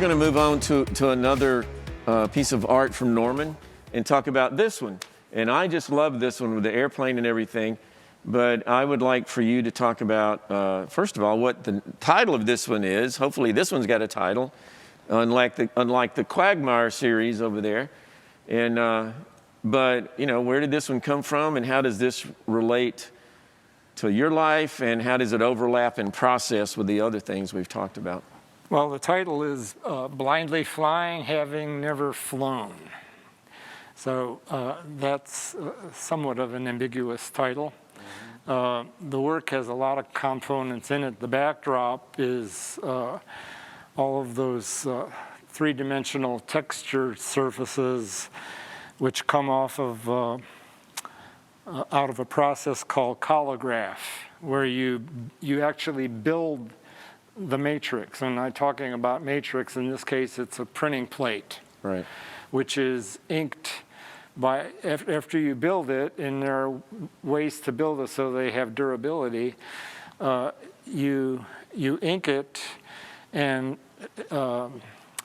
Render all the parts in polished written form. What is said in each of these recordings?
going to move on to another piece of art from Norman and talk about this one. And I just love this one with the airplane and everything. But I would like for you to talk about, first of all, what the title of this one is. Hopefully this one's got a title, unlike the Quagmire series over there. And but, you know, where did this one come from, and how does this relate to your life, and how does it overlap and process with the other things we've talked about? Well, the title is Blindly Flying, Having Never Flown. So that's somewhat of an ambiguous title. The work has a lot of components in it. The backdrop is all of those three-dimensional texture surfaces which come off of out of a process called collograph, where you actually build the matrix. And I'm talking about matrix. In this case, it's a printing plate, right, which is inked by after you build it, and there are ways to build it so they have durability. You ink it and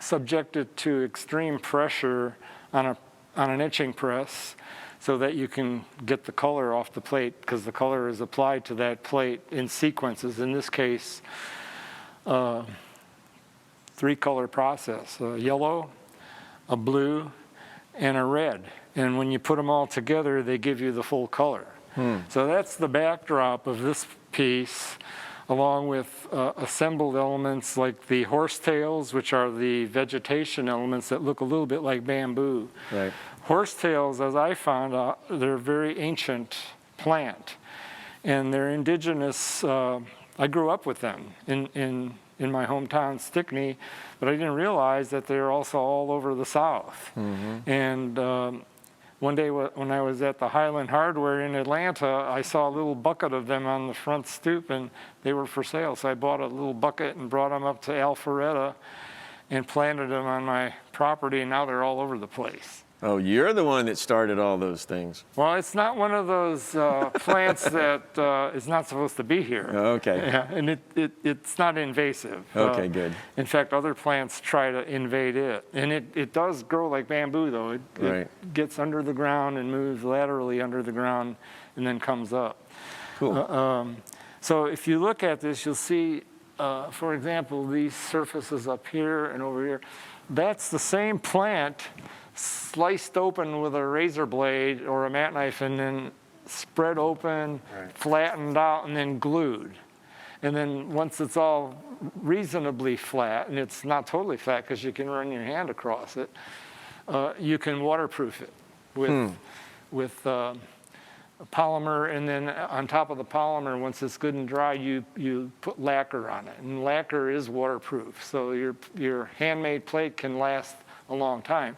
subject it to extreme pressure on an etching press, so that you can get the color off the plate, because the color is applied to that plate in sequences. In this case, three-color process: a yellow, a blue, and a red. And when you put them all together, they give you the full color. So that's the backdrop of this piece, along with assembled elements like the horsetails, which are the vegetation elements that look a little bit like bamboo. right. Horsetails, as I found out, they're a very ancient plant, and they're indigenous. I grew up with them in my hometown, Stickney, but I didn't realize that they're also all over the South. And one day when I was at the Highland Hardware in Atlanta, I saw a little bucket of them on the front stoop, and they were for sale. So I bought a little bucket and brought them up to Alpharetta and planted them on my property, and now they're all over the place. Oh, you're the one that started all those things. Well, it's not one of those plants that is not supposed to be here. Okay. Yeah, and it's not invasive. Okay, good. In fact, other plants try to invade it. And it does grow like bamboo, though. It gets under the ground and moves laterally under the ground and then comes up. Cool. So if you look at this, you'll see, for example, these surfaces up here and over here. That's the same plant sliced open with a razor blade or a mat knife, and then spread open, flattened out, and then glued. And then once it's all reasonably flat, and it's not totally flat because you can run your hand across it, you can waterproof it with a polymer, and then on top of the polymer, once it's good and dry, you put lacquer on it. And lacquer is waterproof, so your handmade plate can last a long time.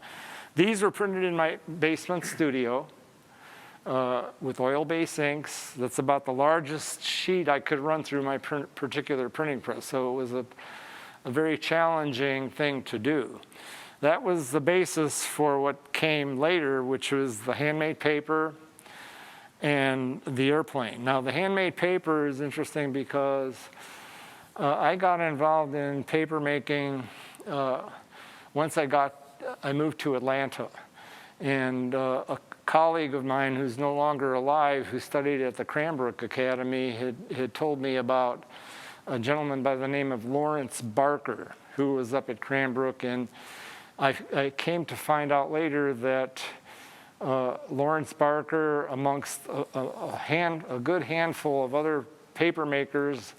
These were printed in my basement studio with oil-based inks. That's about the largest sheet I could run through my particular printing press. So it was a very challenging thing to do. That was the basis for what came later, which was the handmade paper and the airplane. Now, the handmade paper is interesting because I got involved in paper making once I moved to Atlanta, and a colleague of mine who's no longer alive, who studied at the Cranbrook Academy, had told me about a gentleman by the name of Lawrence Barker, who was up at Cranbrook. And I came to find out later that Lawrence Barker, amongst a good handful of other paper makers,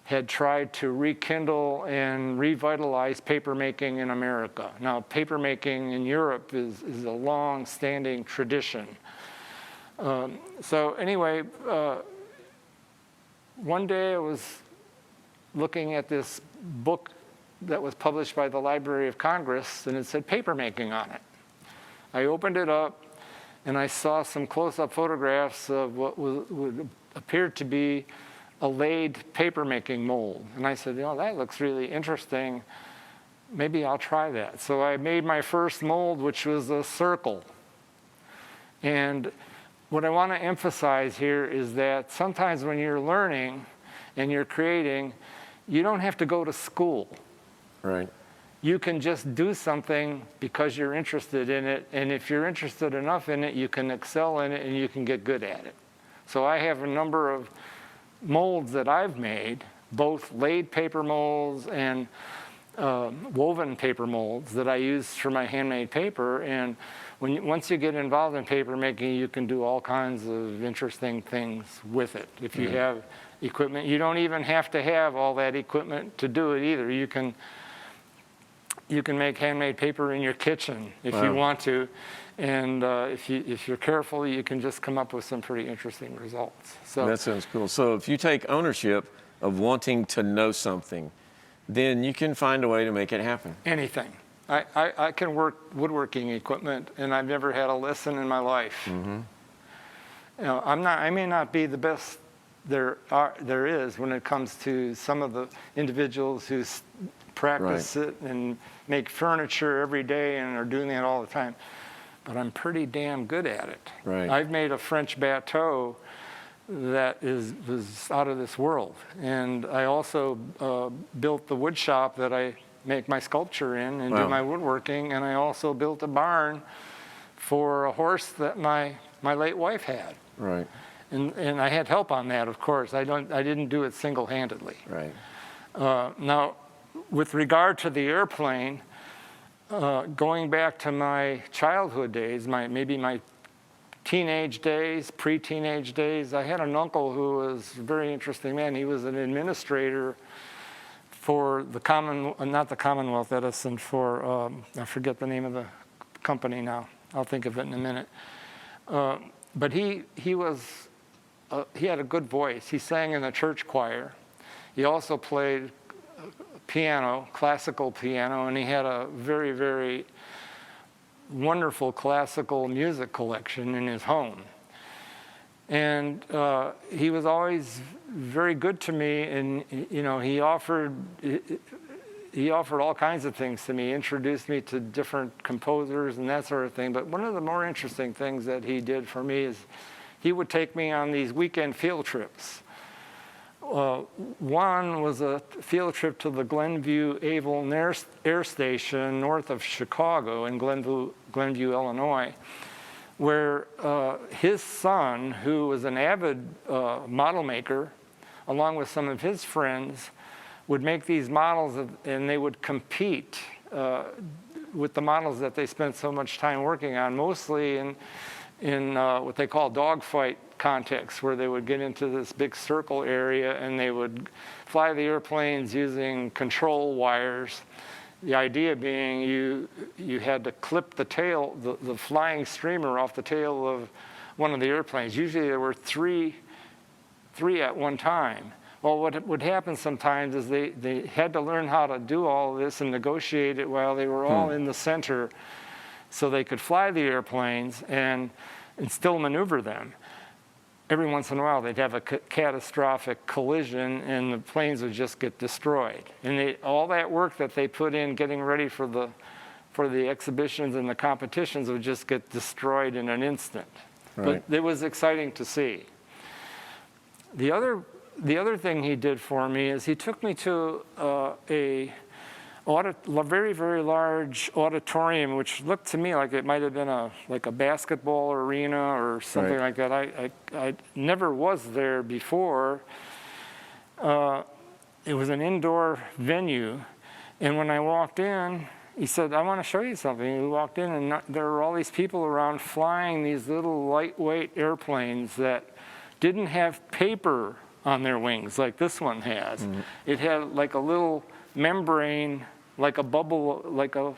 had tried to rekindle and revitalize papermaking in America. Now, papermaking in Europe is a long-standing tradition. So anyway, one day I was looking at this book that was published by the Library of Congress, and it said papermaking on it. I opened it up, and I saw some close-up photographs of what would appear to be a laid papermaking mold. And I said, that looks really interesting. Maybe I'll try that. So I made my first mold, which was a circle. And what I want to emphasize here is that sometimes when you're learning and you're creating, you don't have to go to school. Right. you can just do something because you're interested in it. And if you're interested enough in it, you can excel in it and you can get good at it. So I have a number of molds that I've made, both laid paper molds and woven paper molds that I use for my handmade paper. And once you get involved in paper making, you can do all kinds of interesting things with it. If you have equipment, you don't even have to have all that equipment to do it either. You can make handmade paper in your kitchen if you want to, and if you're careful, you can just come up with some pretty interesting results. So that sounds cool. So if you take ownership of wanting to know something, then you can find a way to make it happen. Anything. I can work woodworking equipment, and I've never had a lesson in my life. You know, I may not be the best there is when it comes to some of the individuals who practice it and make furniture every day and are doing that all the time. But I'm pretty damn good at it. I've made a French bateau that was out of this world. And I also built the wood shop that I make my sculpture in and do my woodworking. And I also built a barn for a horse that my late wife had. And I had help on that, of course. I didn't do it single-handedly. Now, with regard to the airplane, going back to my childhood days, maybe my teenage days, pre-teenage days, I had an uncle who was a very interesting man. He was an administrator for the not the Commonwealth Edison, for, I forget the name of the company now. I'll think of it in a minute. But he had a good voice. He sang in the church choir. He also played piano, classical piano, and he had a very, very wonderful classical music collection in his home. And he was always very good to me, and you know, he offered all kinds of things to me, introduced me to different composers and that sort of thing. But one of the more interesting things that he did for me is he would take me on these weekend field trips. One was a field trip to the Glenview-Avon Air Station north of Chicago in Glenview, Illinois, where his son, who was an avid model maker, along with some of his friends, would make these models and they would compete with the models that they spent so much time working on, mostly in what they call dogfight contests, where they would get into this big circle area and they would fly the airplanes using control wires. The idea being you had to clip the tail, the flying streamer off the tail of one of the airplanes. Usually there were three at one time. Well, what would happen sometimes is they had to learn how to do all of this and negotiate it while they were all in the center so they could fly the airplanes and still maneuver them. Every once in a while, they'd have a catastrophic collision, and the planes would just get destroyed. And all that work that they put in getting ready for the exhibitions and the competitions would just get destroyed in an instant. But it was exciting to see. The other thing he did for me is he took me to a very, very large auditorium, which looked to me like it might have been like a basketball arena or something like that. I never was there before. It was an indoor venue, and when I walked in, he said, "I want to show you something." We walked in, and there were all these people around flying these little lightweight airplanes that didn't have paper on their wings like this one has. It had like a little membrane, like a bubble, like a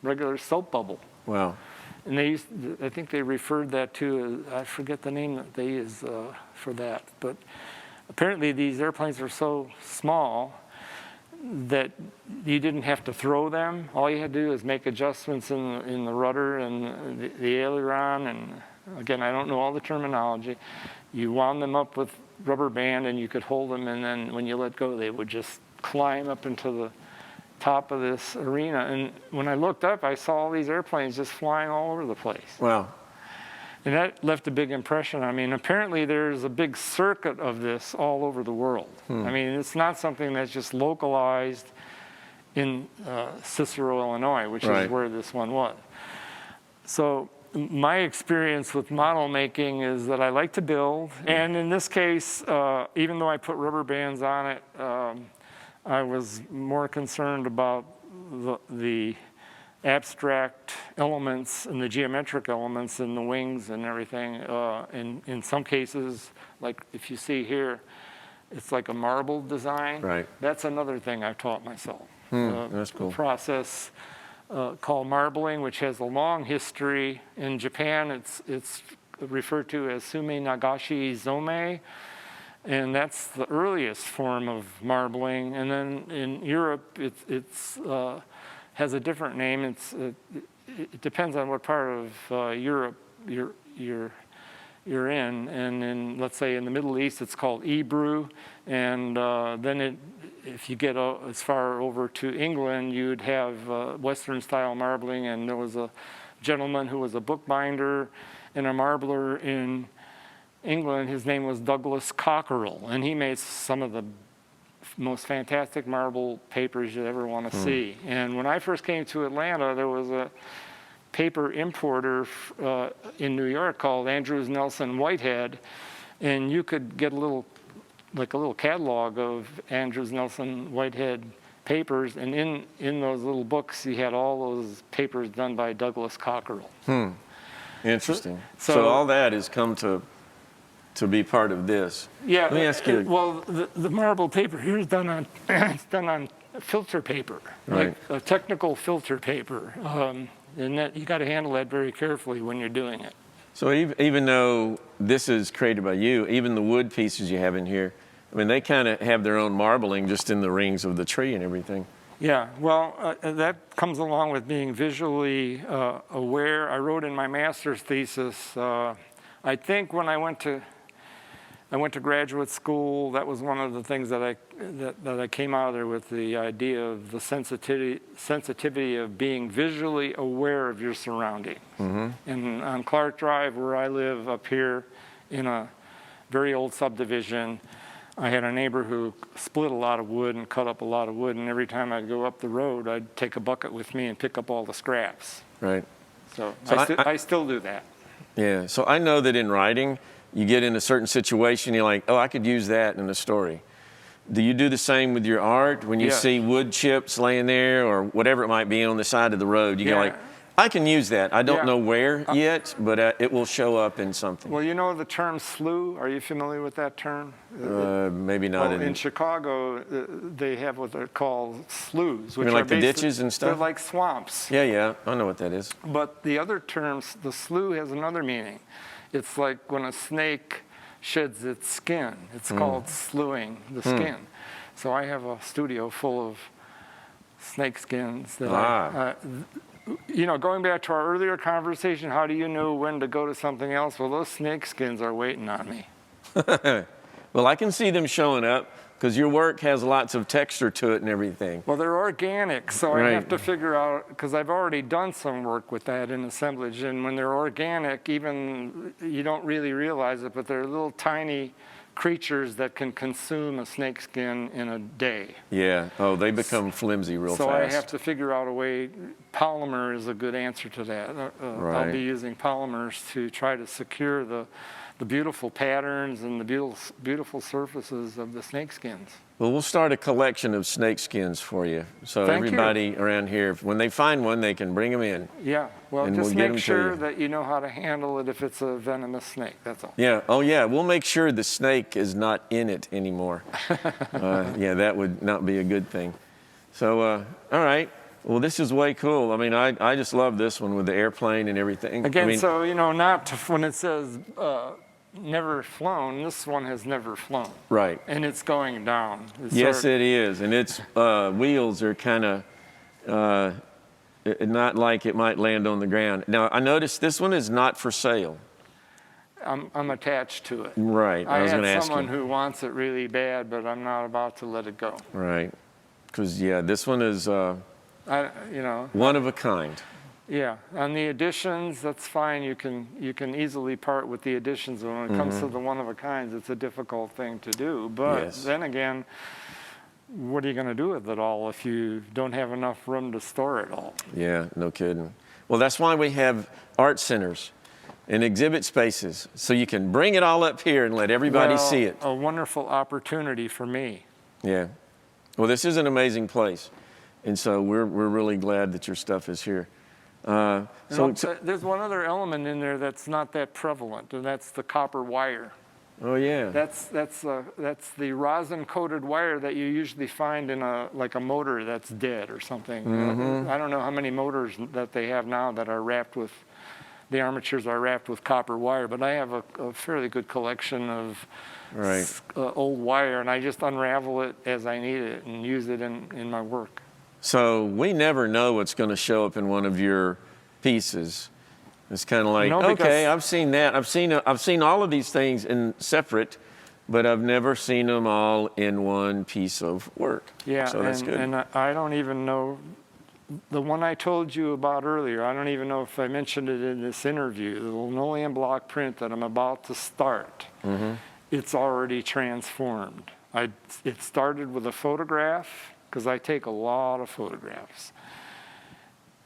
regular soap bubble. Wow. And I think they referred that to, I forget the name that they use for that. But apparently these airplanes are so small that you didn't have to throw them. All you had to do is make adjustments in the rudder and the aileron. And again, I don't know all the terminology. You wound them up with rubber band and you could hold them, and then when you let go, they would just climb up into the top of this arena. And when I looked up, I saw all these airplanes just flying all over the place. Wow. And that left a big impression. I mean, apparently there's a big circuit of this all over the world. I mean, it's not something that's just localized in Cicero, Illinois, which Right. is where this one was. So my experience with model making is that I like to build, and in this case, even though I put rubber bands on it, I was more concerned about the abstract elements and the geometric elements in the wings and everything. In some cases, like if you see here, it's like a marble design. Right. That's another thing I've taught myself. That's cool. A process called marbling, which has a long history. In Japan, it's referred to as sume nagashi zome, and that's the earliest form of marbling. And then in Europe, it's has a different name. It depends on what part of Europe you're in. And in, let's say, in the Middle East, it's called Hebrew. And then if you get as far over to England, you'd have Western-style marbling. And there was a gentleman who was a bookbinder and a marbler in England. His name was Douglas Cockerell, and he made some of the most fantastic marble papers you ever want to see. And when I first came to Atlanta, there was a paper importer in New York called Andrews Nelson Whitehead, and you could get a little catalog of Andrews Nelson Whitehead papers, and in those little books, he had all those papers done by Douglas Cockerell. Interesting. So So all that has come to be part of this. Yeah. Let me ask you. Well, the marble paper here is done on it's done on filter paper, Right. like a technical filter paper, and that you got to handle that very carefully when you're doing it. So even though this is created by you, even the wood pieces you have in here, I mean, they kind of have their own marbling just in the rings of the tree and everything. Yeah, well, that comes along with being visually aware. I wrote in my master's thesis, I think when I went to graduate school, that was one of the things that I came out of there with, the idea of the sensitivity of being visually aware of your surroundings. And on Clark Drive, where I live up here in a very old subdivision, I had a neighbor who split a lot of wood and cut up a lot of wood, and every time I'd go up the road, I'd take a bucket with me and pick up all the scraps. Right. So I I still do that. Yeah. So I know that in writing, you get in a certain situation, you're like, oh, I could use that in a story. Do you do the same with your art? When you Yeah. see wood chips laying there or whatever it might be on the side of the road, you go like, I can use that. I don't Yeah. know where yet, but it will show up in something. Well, you know the term slew? Are you familiar with that term? Maybe not Well, in Chicago, they have what they're called sloughs, which mean are like the basi- ditches and stuff? They're like swamps. Yeah, I know what that is. But the other terms, the slough has another meaning. It's like when a snake sheds its skin. It's called sloughing the skin. So I have a studio full of snake skins that going back to our earlier conversation, how do you know when to go to something else? Well, those snake skins are waiting on me. Well, I can see them showing up because your work has lots of texture to it and everything. Well, they're organic, so Right. I have to figure out, because I've already done some work with that in assemblage, and when they're organic, even you don't really realize it, but they're little tiny creatures that can consume a snake skin in a day. Yeah. Oh, they become flimsy real So fast. I have to figure out a way. Polymer is a good answer to that. Right. I'll be using polymers to try to secure the beautiful patterns and the beautiful surfaces of the snake skins. Well, we'll start a collection of snake skins for you. So Thank you. everybody around here, when they find one, they can bring them in. Yeah, well, And just we'll get 'em make to sure you. that you know how to handle it if it's a venomous snake, that's all. Yeah. Oh, yeah. We'll make sure the snake is not in it anymore. Yeah, that would not be a good thing. So, all right. Well, this is way cool. I mean, I just love this one with the airplane and everything. Again, I mean, so, when it says never flown, this one has never flown. right. And it's going down. It's Yes, sort of- it is. And its wheels are kind of not like it might land on the ground. Now, I noticed this one is not for sale. I'm attached to it. Right. I was going to had ask someone you. who wants it really bad, but I'm not about to let it go. Right. Because, yeah, this one is one of a kind. Yeah, on the additions, that's fine. You can easily part with the additions. When it comes to the one of a kinds, it's a difficult thing to do. But Yes. then again, what are you going to do with it all if you don't have enough room to store it all? Yeah, no kidding. Well, that's why we have art centers and exhibit spaces, so you can bring it all up here and let everybody see it. A wonderful opportunity for me. Yeah. Well, this is an amazing place, and so we're really glad that your stuff is here. There's one other element in there that's not that prevalent, and that's the copper wire. Oh yeah. That's the rosin-coated wire that you usually find in a motor that's dead or something. Mm-hmm. I don't know how many motors that they have now that are wrapped with, the armatures are wrapped with copper wire, but I have a fairly good collection of old wire, and I just unravel it as I need it and use it in my work. So we never know what's going to show up in one of your pieces. It's kind of like, okay, I've seen that. I've seen all of these things in separate, but I've never seen them all in one piece of work. Yeah, so that's good. And I don't even know, the one I told you about earlier, I don't even know if I mentioned it in this interview, the linoleum block print that I'm about to start. Mm-hmm. It's already transformed. It started with a photograph, because I take a lot of photographs.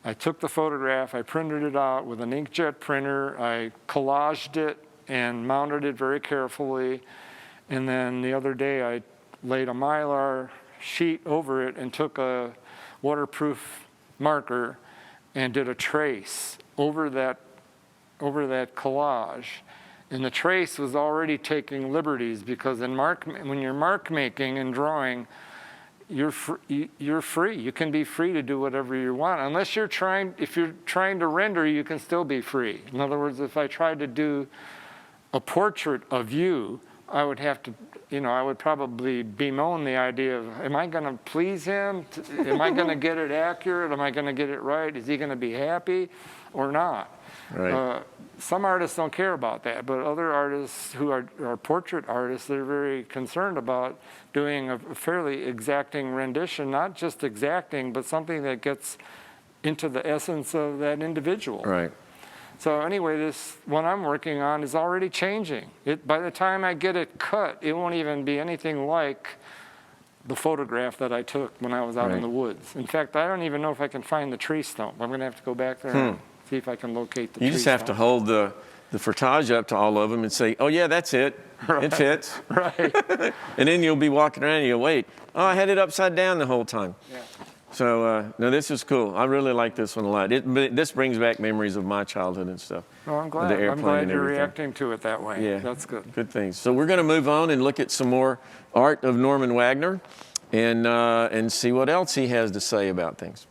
I took the photograph, I printed it out with an inkjet printer, I collaged it and mounted it very carefully, and then the other day I laid a Mylar sheet over it and took a waterproof marker and did a trace over that collage. And the trace was already taking liberties, because when you're mark making and drawing, you're free. You can be free to do whatever you want. If you're trying to render, you can still be free. In other words, if I tried to do a portrait of you, I would have to, I would probably bemoan the idea of, am I going to please him? Am I going to get it accurate? Am I going to get it right? Is he going to be happy or not? Right. Some artists don't care about that, but other artists who are portrait artists, they're very concerned about doing a fairly exacting rendition, not just exacting, but something that gets into the essence of that individual. Right. So anyway, this one I'm working on is already changing. By the time I get it cut, it won't even be anything like the photograph that I took when I was out in the woods. In fact, I don't even know if I can find the tree stump. I'm going to have to go back there and see if I can locate the tree stump. You just have to hold the frtage up to all of them and say, oh yeah, that's it. Right. It fits. Right. And then you'll be walking around and you'll wait. Oh, I had it upside down the whole time. Yeah. So, no, this is cool. I really like this one a lot. This brings back memories of my childhood and stuff. Well, I'm glad. I'm glad you're reacting to it that way. Yeah. That's good. Good things. So we're going to move on and look at some more art of Norman Wagner and see what else he has to say about things.